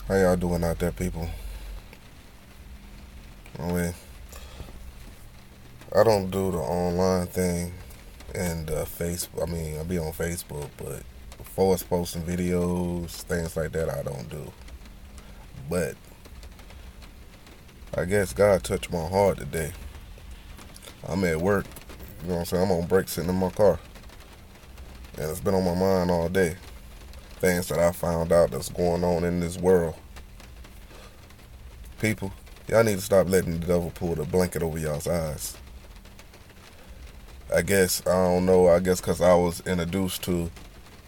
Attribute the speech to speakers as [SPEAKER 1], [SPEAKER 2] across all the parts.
[SPEAKER 1] How y'all doing out there, people? I mean, I don't do the online thing and Facebook. I be on Facebook, but as far as posting videos, things like that, I don't do. But I guess God touched my heart today. I'm at work. You know what I'm saying? I'm on break sitting in my car. And it's been on my mind all day. Things that I found out that's going on in this world. People, y'all need to stop letting the devil pull the blanket over y'all's eyes. I don't know, I guess because I was introduced to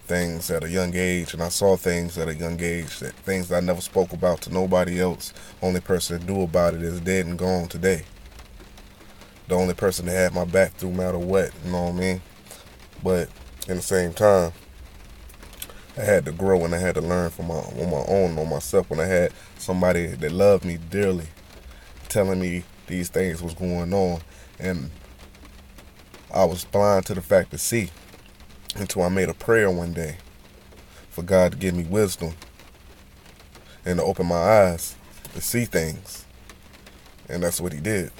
[SPEAKER 1] things at a young age and I saw things at a young age, that things that I never spoke about to nobody else. Only person that knew about it is dead and gone today. The only person that had my back through no matter what, you know what I mean? But in the same time, I had to grow and I had to learn on my own, on myself, when I had somebody that loved me dearly telling me these things was going on, and I was blind to the fact to see until I made a prayer one day for God to give me wisdom and to open my eyes to see things. And that's what he did.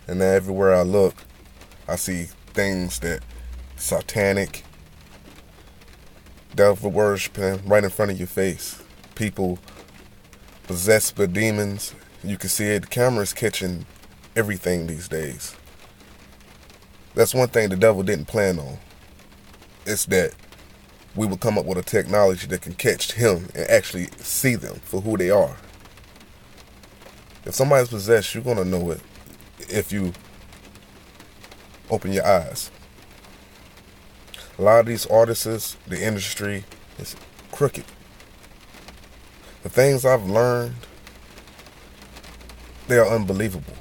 [SPEAKER 1] And now everywhere I look, I see things that satanic, devil worshiping right in front of your face. People possessed by demons. You can see it. The camera's catching everything these days. That's one thing the devil didn't plan on. It's that we would come up with a technology that can catch him and actually see them for who they are. If somebody's possessed, you're going to know it if you open your eyes. A lot of these artists, the industry is crooked. The things I've learned, they are unbelievable.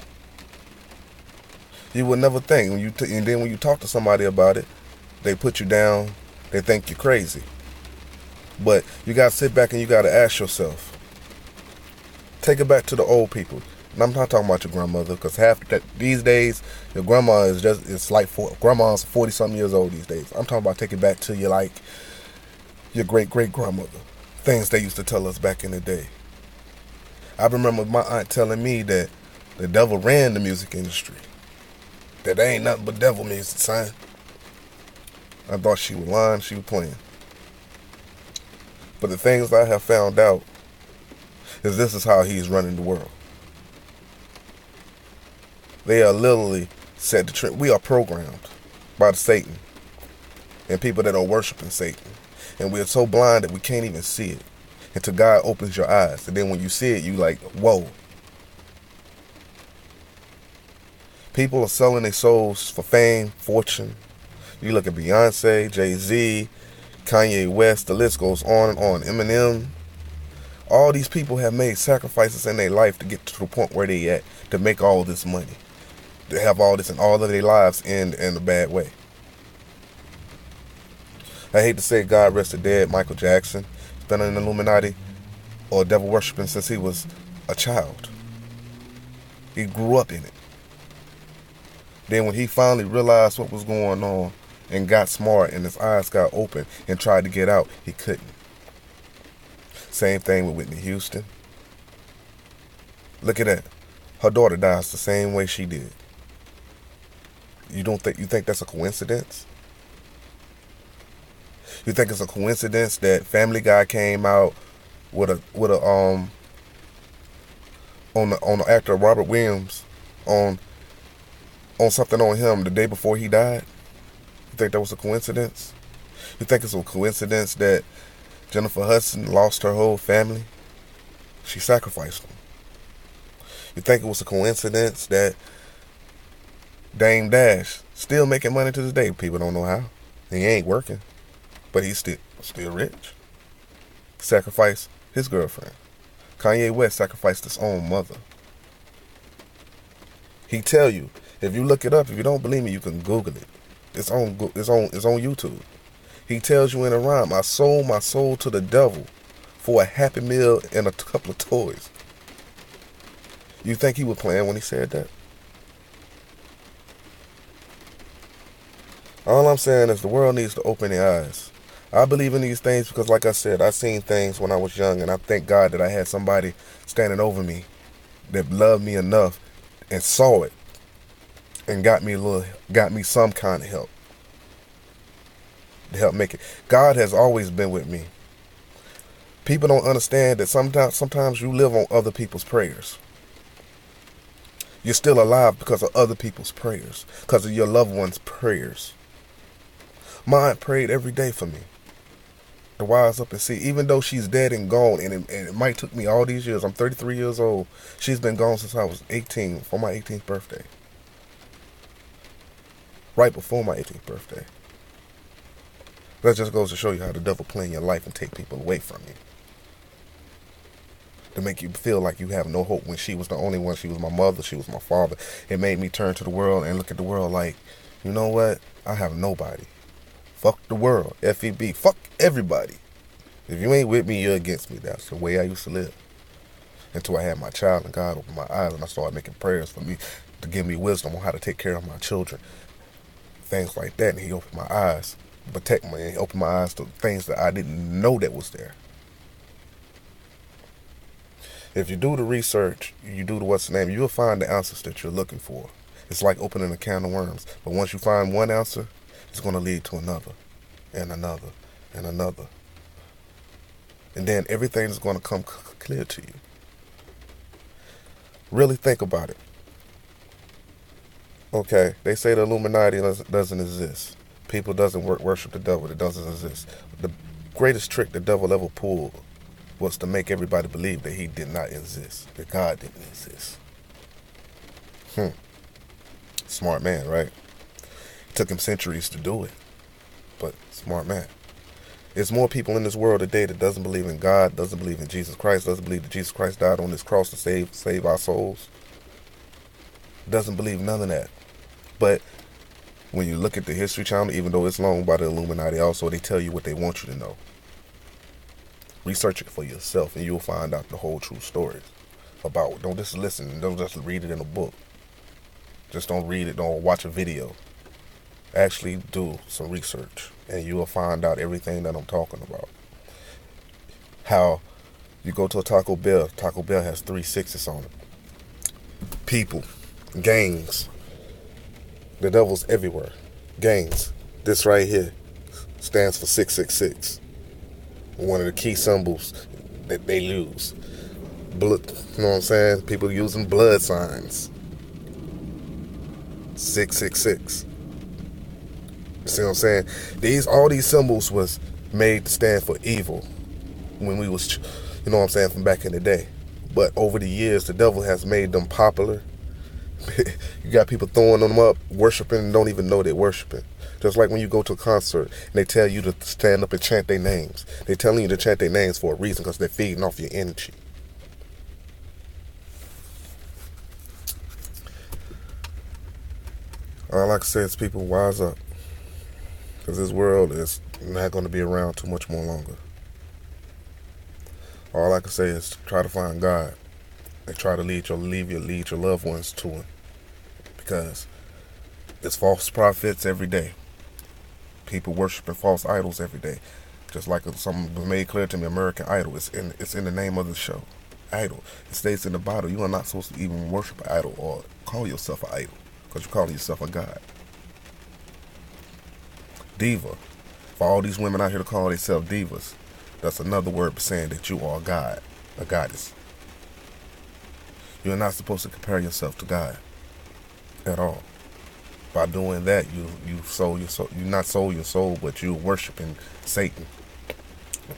[SPEAKER 1] You would never think, and then when you talk to somebody about it, they put you down, they think you're crazy. But you got to sit back and you got to ask yourself, take it back to the old people. And I'm not talking about your grandmother, because these days, your grandma is grandma's 40 something years old these days. I'm talking about taking it back to your great great grandmother. Things they used to tell us back in the day. I remember my aunt telling me that the devil ran the music industry. That there ain't nothing but devil music, son. I thought she was lying, she was playing. But the things I have found out is this is how he's running the world. They are literally set to trend. We are programmed by the Satan and people that are worshiping Satan. And we are so blind that we can't even see it until God opens your eyes. And then when you see it, you like, whoa. People are selling their souls for fame, fortune. You look at Beyonce, Jay-Z, Kanye West, the list goes on and on. Eminem. All these people have made sacrifices in their life to get to the point where they at, to make all this money. To have all this, and all of their lives end in a bad way. I hate to say God rest the dead, Michael Jackson. He's been in the Illuminati or devil worshiping since he was a child. He grew up in it. Then when he finally realized what was going on and got smart and his eyes got open and tried to get out, he couldn't. Same thing with Whitney Houston. Look at that. Her daughter dies the same way she did. You think that's a coincidence? You think it's a coincidence that Family Guy came out with a on the actor Robert Williams on something on him the day before he died? You think that was a coincidence? You think it's a coincidence that Jennifer Hudson lost her whole family? She sacrificed them. You think it was a coincidence that Dame Dash still making money to this day? People don't know how. He ain't working, but he's still rich. Sacrificed his girlfriend. Kanye West sacrificed his own mother. He tell you, if you look it up, if you don't believe me, you can Google it. It's on YouTube. He tells you in a rhyme, I sold my soul to the devil for a Happy Meal and a couple of toys. You think he was playing when he said that? All I'm saying is the world needs to open their eyes. I believe in these things because, like I said, I seen things when I was young, and I thank God that I had somebody standing over me that loved me enough and saw it and got me some kind of help to help make it. God has always been with me. People don't understand that sometimes you live on other people's prayers. You're still alive because of other people's prayers, because of your loved ones' prayers. My aunt prayed every day for me to wise up and see, even though she's dead and gone, and it might took me all these years. I'm 33 years old. She's been gone since I was 18, for my 18th birthday. Right before my 18th birthday. That just goes to show you how the devil play in your life and take people away from you. To make you feel like you have no hope when she was the only one. She was my mother. She was my father. It made me turn to the world and look at the world like, you know what? I have nobody. Fuck the world. FEB. Fuck everybody. If you ain't with me, you're against me. That's the way I used to live. Until I had my child and God opened my eyes and I started making prayers for me to give me wisdom on how to take care of my children. Things like that. And he opened my eyes. Protect me. And he opened my eyes to things that I didn't know that was there. If you do the research, you do the what's the name, you'll find the answers that you're looking for. It's like opening a can of worms. But once you find one answer, it's going to lead to another, and another, and another. And then everything is going to come clear to you. Really think about it. Okay, they say the Illuminati doesn't exist. People doesn't worship the devil. It doesn't exist. The greatest trick the devil ever pulled was to make everybody believe that he did not exist, that God didn't exist. Smart man, right? It took him centuries to do it, but smart man. There's more people in this world today that doesn't believe in God, doesn't believe in Jesus Christ, doesn't believe that Jesus Christ died on this cross to save our souls. Doesn't believe none of that. But when you look at the History Channel, even though it's long by the Illuminati, also they tell you what they want you to know. Research it for yourself and you'll find out the whole true story about it. Don't just listen. Don't just read it in a book. Just don't read it. Don't watch a video. Actually do some research and you will find out everything that I'm talking about. How you go to a Taco Bell. Taco Bell has 3 6s on it. People. Gangs. The devil's everywhere. Gangs. This right here stands for 666. One of the key symbols that they use. Blood, you know what I'm saying? People using blood signs. 666. You see what I'm saying? All these symbols was made to stand for evil when we was, you know what I'm saying, from back in the day. But over the years, the devil has made them popular. You got people throwing them up, worshiping, and don't even know they're worshiping. Just like when you go to a concert and they tell you to stand up and chant their names. They're telling you to chant their names for a reason because they're feeding off your energy. All I can say is people wise up. Because this world is not going to be around too much more longer. All I can say is try to find God and try to lead your loved ones to Him. Because there's false prophets every day. People worshiping false idols every day. Just like something was made clear to me, American Idol. It's in the name of the show. Idol. It states in the Bible you are not supposed to even worship an idol or call yourself an idol. Because you're calling yourself a god. Diva. For all these women out here to call themselves divas, that's another word for saying that you are a god, a goddess. You're not supposed to compare yourself to God at all. By doing that, you sold your soul. You not sold your soul, but you're worshiping Satan.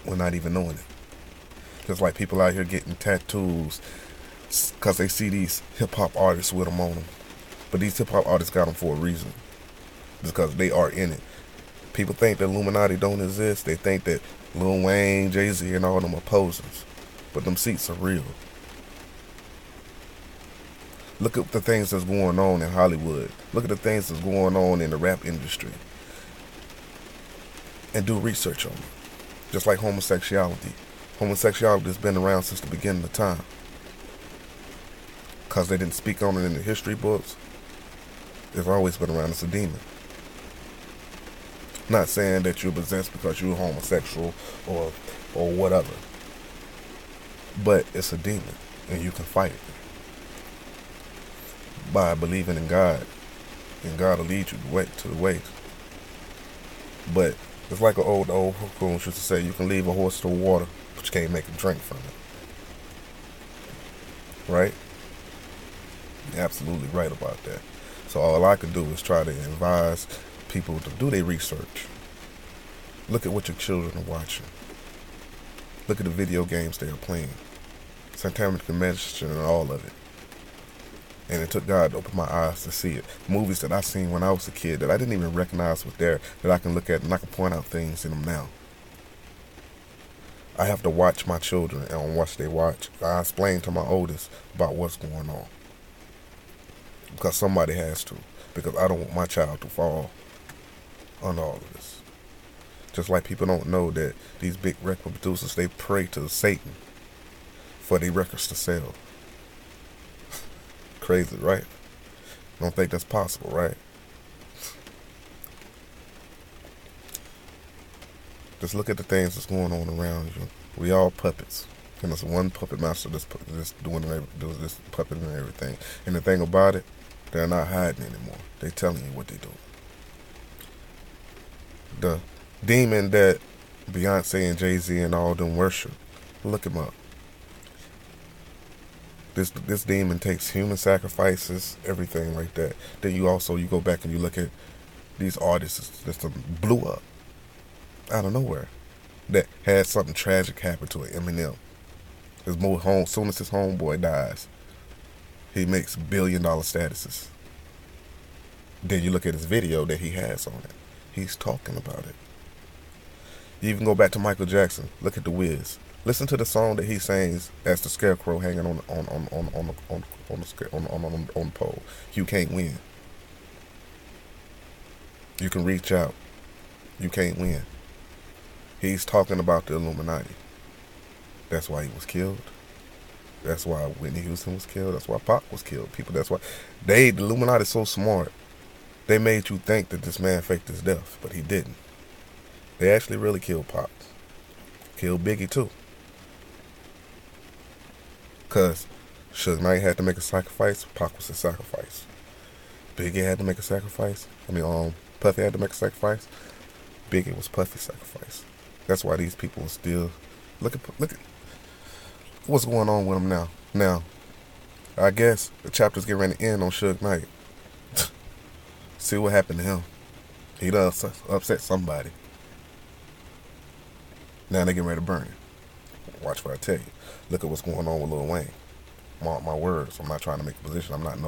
[SPEAKER 1] We're not even knowing it. Just like people out here getting tattoos because they see these hip hop artists with them on them. But these hip hop artists got them for a reason, because they are in it. People think that Illuminati don't exist. They think that Lil Wayne, Jay-Z, and all them are posers. But them seats are real. Look at the things that's going on in Hollywood. Look at the things that's going on in the rap industry. And do research on it. Just like homosexuality. Homosexuality has been around since the beginning of time. Because they didn't speak on it in the history books. It's always been around. It's a demon. Not saying that you're possessed because you're homosexual or whatever. But it's a demon, and you can fight it by believing in God, and God will lead you to the way. But it's like an old coon used to say, you can leave a horse to water, but you can't make him drink from it. Right? You're absolutely right about that. So all I can do is try to advise people to do their research. Look at what your children are watching. Look at the video games they are playing. Satanic medicine and all of it. And it took God to open my eyes to see it. Movies that I seen when I was a kid that I didn't even recognize was there, that I can look at and I can point out things in them now. I have to watch my children and watch they watch. I explain to my oldest about what's going on. Because somebody has to. Because I don't want my child to fall under all of this. Just like people don't know that these big record producers, they pray to Satan for their records to sell. Crazy, right? Don't think that's possible, right? Just look at the things that's going on around you. We all puppets. And there's one puppet master that's doing this puppet and everything. And the thing about it, they're not hiding anymore. They're telling you what they're doing. The demon that Beyonce and Jay-Z and all them worship, look him up. This demon takes human sacrifices, everything like that. Then you go back and you look at these artists that blew up out of nowhere, that had something tragic happen to it. Eminem, as soon as his homeboy dies, he makes $1 billion statuses. Then you look at his video that he has on it. He's talking about it. You even go back to Michael Jackson. Look at The Wiz. Listen to the song that he sings as the scarecrow hanging on the pole. You can't win. You can reach out. You can't win. He's talking about the Illuminati. That's why he was killed. That's why Whitney Houston was killed. That's why Pac was killed. That's why the Illuminati is so smart. They made you think that this man faked his death, but he didn't. They actually really killed Pac. Killed Biggie too. Because Suge Knight had to make a sacrifice, Pac was a sacrifice. Biggie had to make a sacrifice. Puffy had to make a sacrifice. Biggie was Puffy's sacrifice. That's why these people are still... Look at what's going on with them now. Now, I guess the chapter's getting ready to end on Suge Knight. See what happened to him. He done upset somebody. Now they getting ready to burn him. Watch what I tell you. Look at what's going on with Lil Wayne. Mark my words. I'm not trying to make a position. I'm not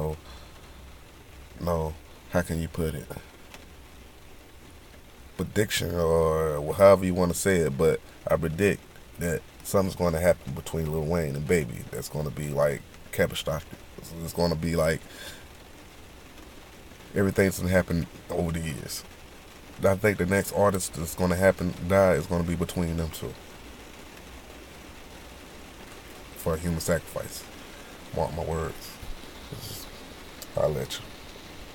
[SPEAKER 1] no, how can you put it? Prediction or however you want to say it, but I predict that something's going to happen between Lil Wayne and Baby that's going to be like catastrophic. It's going to be like everything's going to happen over the years. I think the next artist that's going to die is going to be between them two. For a human sacrifice. Mark my words. I'll let you.